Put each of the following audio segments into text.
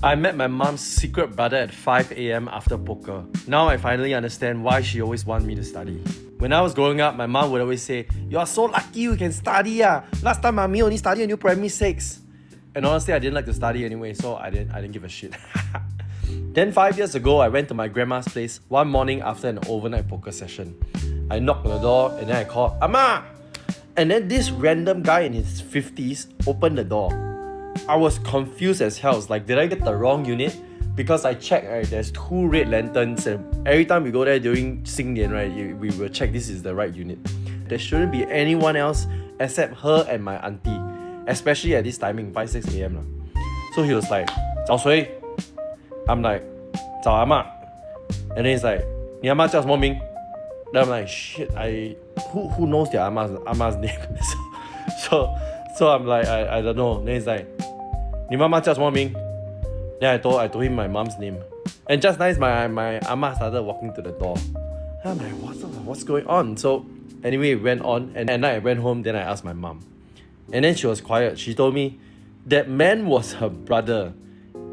I met my mom's secret brother at 5 a.m. after poker. Now I finally understand why she always wanted me to study. When I was growing up, my mom would always say, "You are so lucky you can study. Last time mommy only studied until primary 6. And honestly, I didn't like to study anyway, so I didn't give a shit. Then 5 years ago, I went to my grandma's place one morning after an overnight poker session. I knocked on the door and then I called, "Amma!" And then this random guy in his 50s opened the door. I was confused as hell. It's like, did I get the wrong unit? Because I checked, right, there's 2 red lanterns, and every time we go there during 新年, right, we will check this is the right unit. There shouldn't be anyone else except her and my auntie, especially at this timing, 5, 6 a.m. So he was like, "找谁?" I'm like, "找阿嬷." And then he's like, "你阿嬷叫什么名?" Then I'm like, shit, who knows their Amma's name? so I'm like, I don't know. Then he's like, 你妈妈叫什么名? Then I told him my mom's name. And just nice, my Amma started walking to the door. And I'm like, what's going on? So anyway, it went on, and at night I went home, then I asked my mom. And then she was quiet. She told me that man was her brother,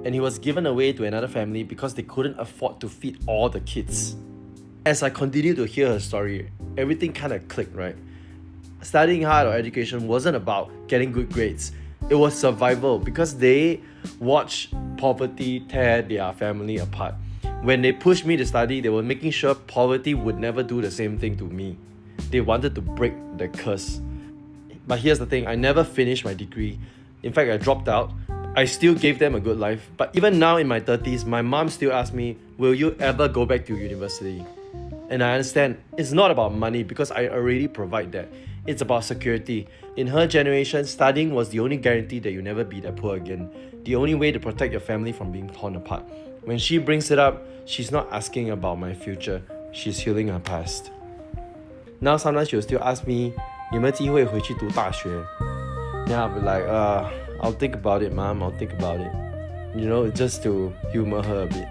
and he was given away to another family because they couldn't afford to feed all the kids. As I continued to hear her story, everything kind of clicked, right? Studying hard or education wasn't about getting good grades. It was survival, because they watched poverty tear their family apart. When they pushed me to study, they were making sure poverty would never do the same thing to me. They wanted to break the curse. But here's the thing, I never finished my degree. In fact, I dropped out. I still gave them a good life. But even now in my 30s, my mom still asks me, "Will you ever go back to university?" And I understand it's not about money, because I already provide that. It's about security. In her generation, studying was the only guarantee that you'll never be that poor again. The only way to protect your family from being torn apart. When she brings it up, she's not asking about my future. She's healing her past. Now sometimes she'll still ask me, 有没有机会回去读大学? Yeah, I'll be like, I'll think about it, mom. I'll think about it. You know, just to humor her a bit.